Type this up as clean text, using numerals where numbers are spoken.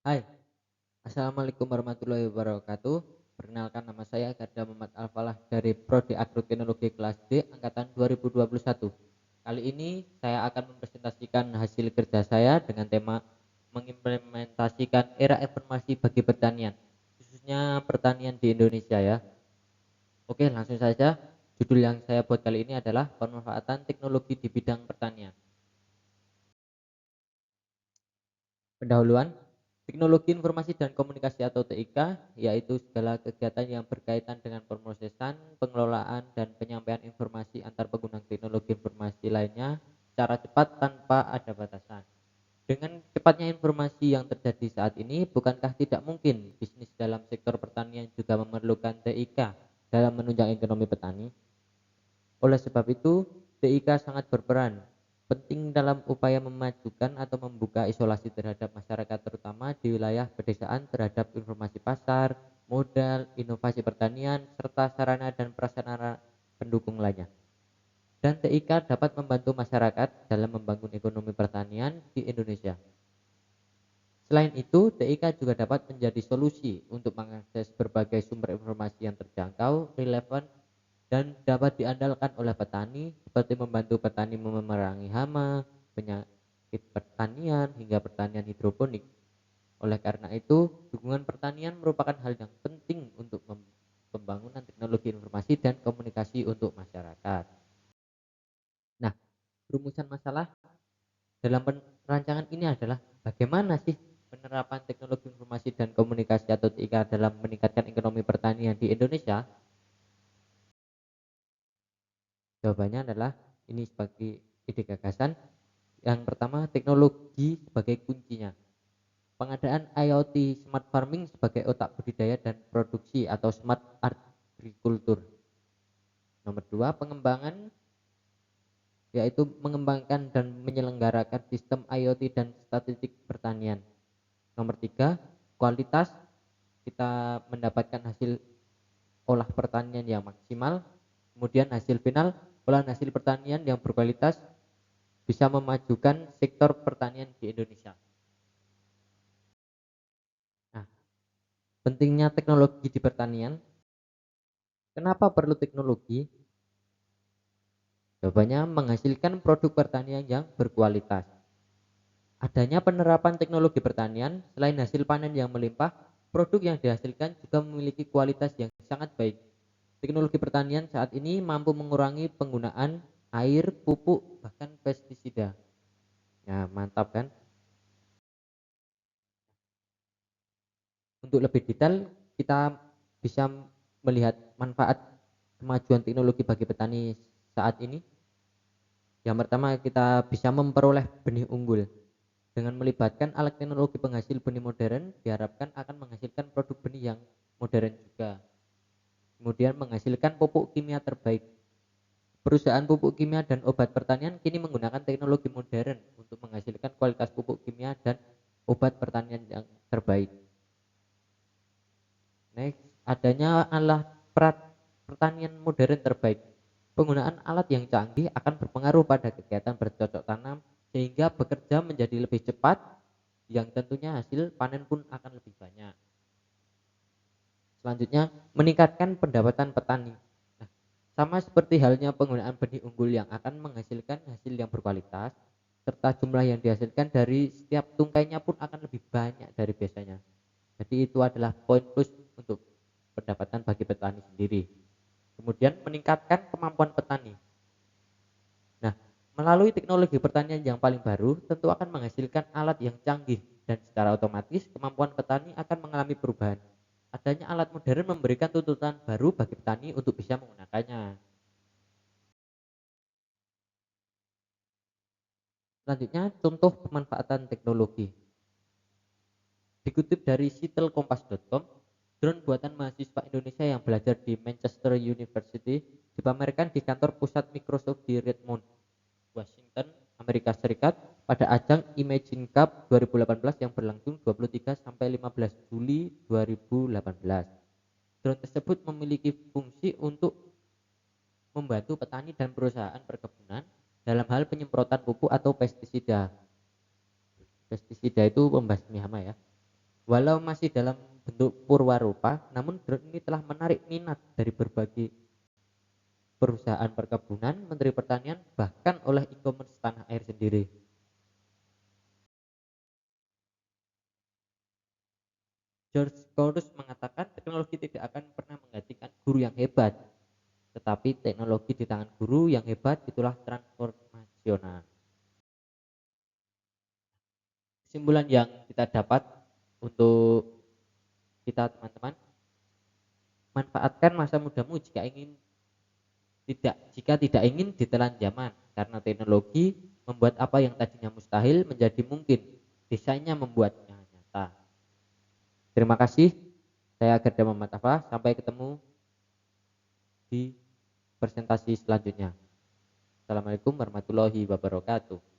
Hai, Assalamualaikum warahmatullahi wabarakatuh. Perkenalkan, nama saya Garda Muhammad Alfalah dari Prodi Agroteknologi kelas D angkatan 2021. Kali ini saya akan mempresentasikan hasil kerja saya dengan tema mengimplementasikan era informasi bagi pertanian, khususnya pertanian di Indonesia ya. Oke, langsung saja. Judul yang saya buat kali ini adalah pemanfaatan teknologi di bidang pertanian. Pendahuluan, teknologi informasi dan komunikasi atau TIK, yaitu segala kegiatan yang berkaitan dengan pemrosesan, pengelolaan, dan penyampaian informasi antar pengguna teknologi informasi lainnya secara cepat tanpa ada batasan. Dengan cepatnya informasi yang terjadi saat ini, bukankah tidak mungkin bisnis dalam sektor pertanian juga memerlukan TIK dalam menunjang ekonomi petani? Oleh sebab itu, TIK sangat berperan penting dalam upaya memajukan atau membuka isolasi terhadap masyarakat terutama di wilayah pedesaan terhadap informasi pasar, modal, inovasi pertanian, serta sarana dan prasarana pendukung lainnya. Dan TIK dapat membantu masyarakat dalam membangun ekonomi pertanian di Indonesia. Selain itu, TIK juga dapat menjadi solusi untuk mengakses berbagai sumber informasi yang terjangkau, relevan, dan dapat diandalkan oleh petani seperti membantu petani memerangi hama, penyakit pertanian, hingga pertanian hidroponik. Oleh karena itu, dukungan pertanian merupakan hal yang penting untuk pembangunan teknologi informasi dan komunikasi untuk masyarakat. Nah, rumusan masalah dalam perancangan ini adalah bagaimana sih penerapan teknologi informasi dan komunikasi atau TIK dalam meningkatkan ekonomi pertanian di Indonesia? Jawabannya adalah ini sebagai ide gagasan. Yang pertama, teknologi sebagai kuncinya. Pengadaan IoT smart farming sebagai otak budidaya dan produksi atau smart agriculture. Nomor dua, pengembangan yaitu mengembangkan dan menyelenggarakan sistem IoT dan statistik pertanian. Nomor tiga, kualitas, kita mendapatkan hasil olah pertanian yang maksimal. Kemudian hasil final, olahan hasil pertanian yang berkualitas bisa memajukan sektor pertanian di Indonesia. Nah, pentingnya teknologi di pertanian. Kenapa perlu teknologi? Jawabannya menghasilkan produk pertanian yang berkualitas. Adanya penerapan teknologi pertanian, selain hasil panen yang melimpah, produk yang dihasilkan juga memiliki kualitas yang sangat baik. Teknologi pertanian saat ini mampu mengurangi penggunaan air, pupuk, bahkan pestisida. Nah, mantap kan? Untuk lebih detail, kita bisa melihat manfaat kemajuan teknologi bagi petani saat ini. Yang pertama, kita bisa memperoleh benih unggul. Dengan melibatkan alat teknologi penghasil benih modern, diharapkan akan menghasilkan produk benih yang modern juga. Kemudian menghasilkan pupuk kimia terbaik. Perusahaan pupuk kimia dan obat pertanian kini menggunakan teknologi modern untuk menghasilkan kualitas pupuk kimia dan obat pertanian yang terbaik. Next, adanya alat pertanian modern terbaik. Penggunaan alat yang canggih akan berpengaruh pada kegiatan bercocok tanam sehingga bekerja menjadi lebih cepat, yang tentunya hasil panen pun akan lebih banyak. Selanjutnya, meningkatkan pendapatan petani. Nah, sama seperti halnya penggunaan benih unggul yang akan menghasilkan hasil yang berkualitas, serta jumlah yang dihasilkan dari setiap tungkainya pun akan lebih banyak dari biasanya. Jadi itu adalah poin plus untuk pendapatan bagi petani sendiri. Kemudian meningkatkan kemampuan petani. Nah, melalui teknologi pertanian yang paling baru tentu akan menghasilkan alat yang canggih dan secara otomatis kemampuan petani akan mengalami perubahan. Adanya alat modern memberikan tuntutan baru bagi petani untuk bisa menggunakannya. Selanjutnya, contoh pemanfaatan teknologi. Dikutip dari sitelkompas.com, drone buatan mahasiswa Indonesia yang belajar di Manchester University dipamerkan di kantor pusat Microsoft di Redmond, Washington, Amerika Serikat pada ajang Imagine Cup 2018 yang berlangsung 23 sampai 15 Juli 2018. Drone tersebut memiliki fungsi untuk membantu petani dan perusahaan perkebunan dalam hal penyemprotan pupuk atau pestisida. Pestisida itu pembasmi hama ya. Walau masih dalam bentuk purwarupa, namun drone ini telah menarik minat dari berbagai perusahaan perkebunan, Menteri Pertanian, bahkan oleh e-commerce tanah air sendiri. George Couros mengatakan teknologi tidak akan pernah menggantikan guru yang hebat, tetapi teknologi di tangan guru yang hebat itulah transformasional. Kesimpulan yang kita dapat untuk kita teman-teman, manfaatkan masa mudamu jika tidak ingin ditelan zaman, karena teknologi membuat apa yang tadinya mustahil menjadi mungkin. Desainnya membuatnya nyata. Terima kasih. Saya Gerda Muhammad Afa. Sampai ketemu di presentasi selanjutnya. Assalamualaikum warahmatullahi wabarakatuh.